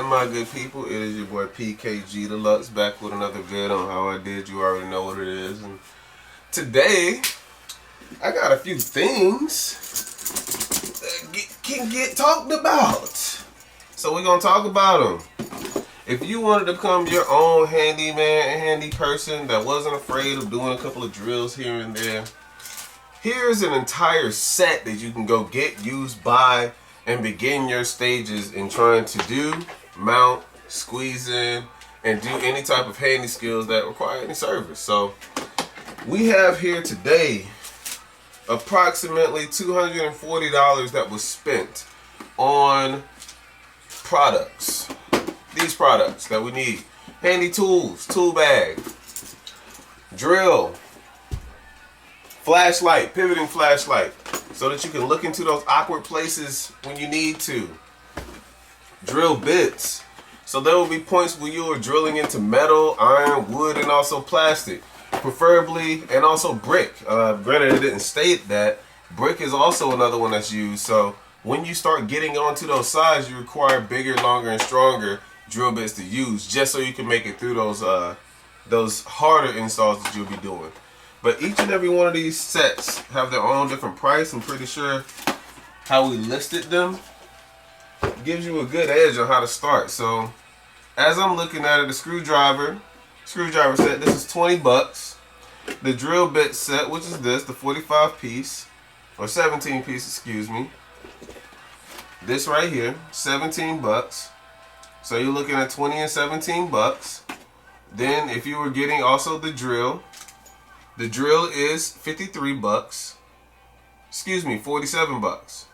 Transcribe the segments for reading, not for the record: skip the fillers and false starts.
my good people? It is your boy PKG Deluxe back with another vid on how I did. You already know what it is. And today, I got a few things that can get talked about. So we're going to talk about them. If you wanted to become your own handyman, handy person that wasn't afraid of doing a couple of drills here and there, here's an entire set that you can go get, use, buy, and begin your stages in trying to do, mount, squeeze in, and do any type of handy skills that require any service. So we have here today approximately $240 that was spent on products. These products that we need. Handy tools, tool bag, drill, flashlight, pivoting flashlight, so that you can look into those awkward places when you need to. Drill bits. So there will be points where you are drilling into metal, iron, wood, and also plastic. Preferably, and also brick. Granted, it didn't state that. Brick is also another one that's used. So when you start getting onto those sides, you require bigger, longer, and stronger drill bits to use, just so you can make it through those harder installs that you'll be doing. But each and every one of these sets have their own different price. I'm pretty sure how we listed them gives you a good edge on how to start. So as I'm looking at it, the screwdriver set, this is 20 bucks. The drill bit set, which is this, the 45 piece, or 17 piece, excuse me. This right here, 17 bucks. So you're looking at 20 and 17 bucks. Then if you were getting also the drill is 53 bucks. Excuse me, 47 bucks.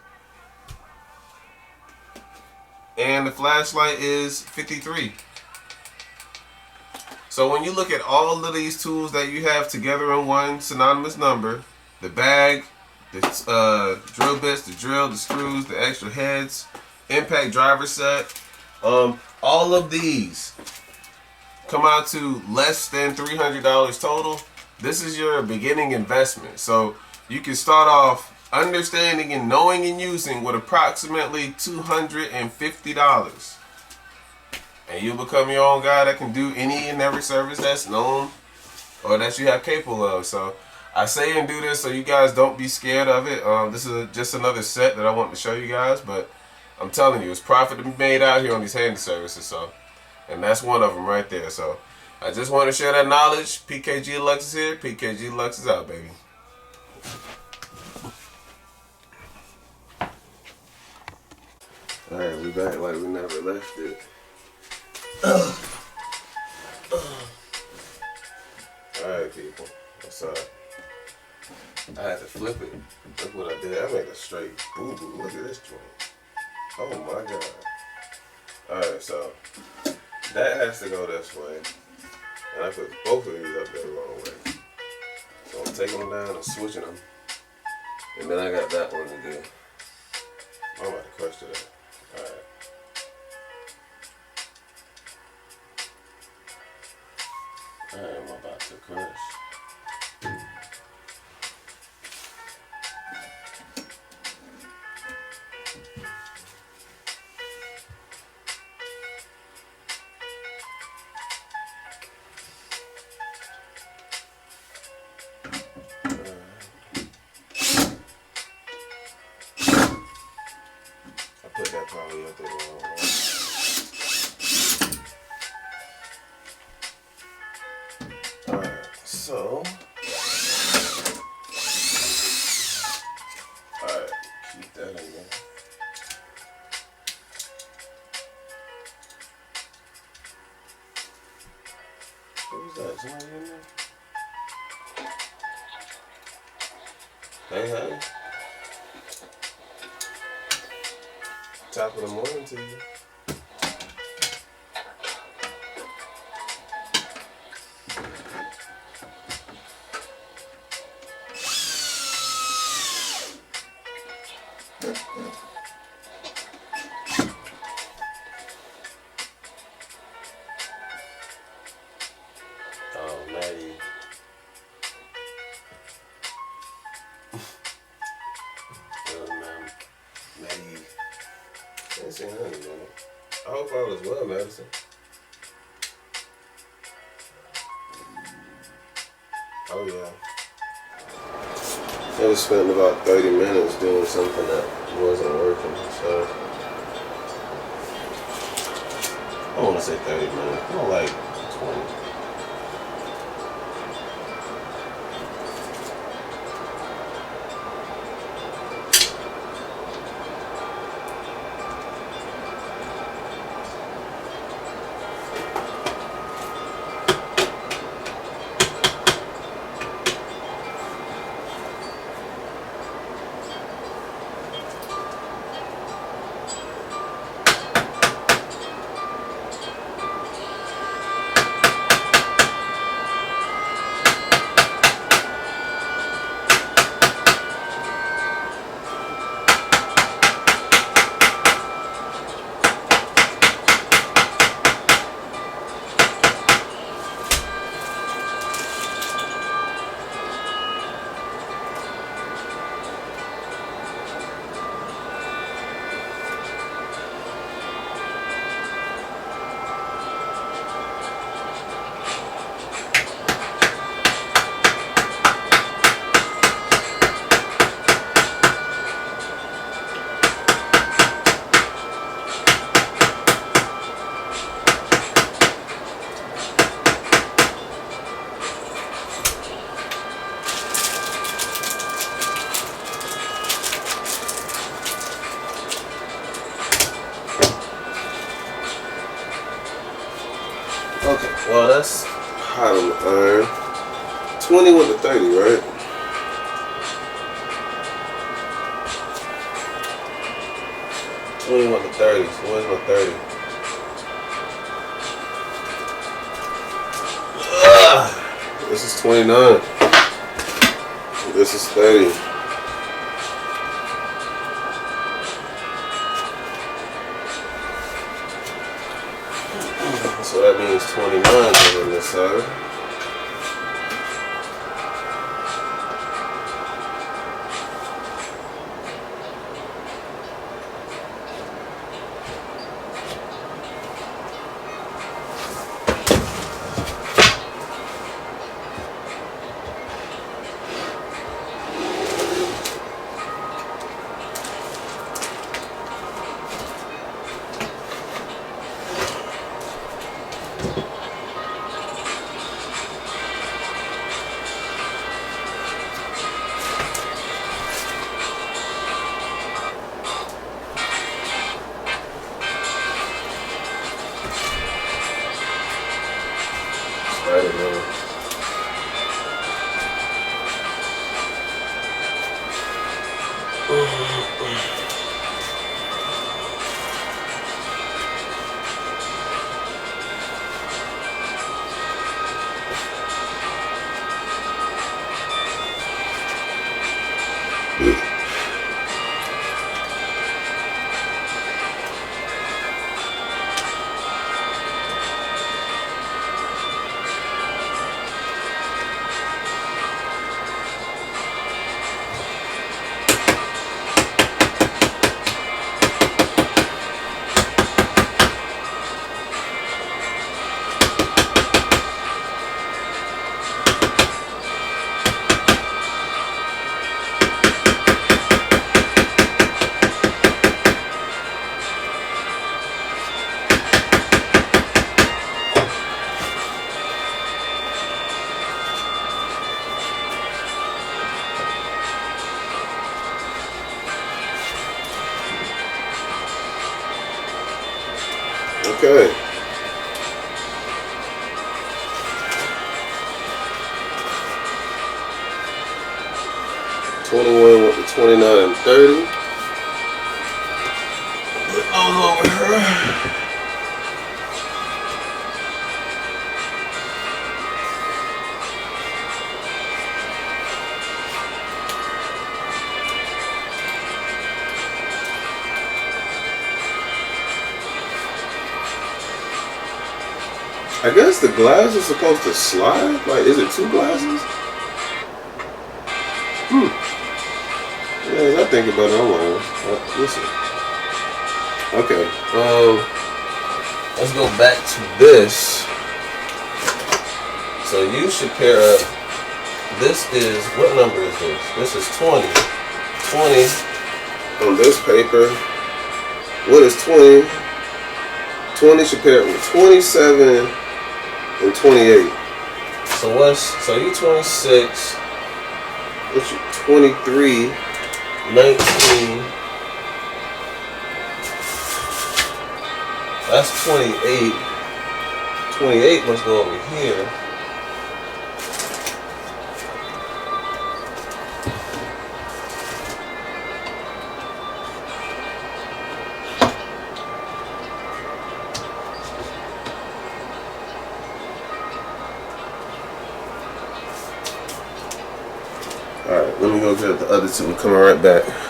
And the flashlight is 53. So when you look at all of these tools that you have together in one synonymous number, the bag, the drill bits, the drill, the screws, the extra heads, impact driver set, all of these come out to less than $300 total. This is your beginning investment. So you can start off understanding and knowing and using with approximately $250. And you'll become your own guy that can do any and every service that's known or that you have capable of. So I say and do this so you guys don't be scared of it. This is just another set that I want to show you guys, but I'm telling you, it's profit to be made out here on these handy services. So, and that's one of them right there. So I just want to share that knowledge. PKG Deluxe is here. PKG Deluxe is out, baby. Alright, we back like we never left it. Alright, people. What's up? I had to flip it. Look what I did. I made a straight boo-boo. Look at this joint. Oh my god. Alright, so that has to go this way. And I put both of these up there the wrong way. So I'm taking them down and switching them. And then I got that one to do. I'm about to crush it up. Alright. I am about to crush. Put that probably up there the wrong way. Alright, so alright, keep that in there. What was that? Somebody in there? Hey, hey. Top of the morning to you. Oh, Maddie. Maddie. I ain't seen honey, man. I hope all is well, Madison. Oh yeah. I just spent about 30 minutes doing something that wasn't working, so I don't want to say 30 minutes, more like 20. Okay, well that's hot on the iron. 20 with the 30, right? With the 30. So where's my 30? This is 29. This is 30. So that means 29 on this side. I don't know. Okay. With the 29 and 30. Put those over here. I guess the glass is supposed to slide. Like, is it two glasses? Yeah, as I think about it, I'm like, listen. Okay. let's go back to this. So you should pair up. This is, what number is this? This is 20. 20 on this paper. What is 20? 20 should pair up with 27 and 28. So you 26. What's you 23, 19. That's 28. 28 must go over here. Alright, let me go get the other two. I'm coming right back.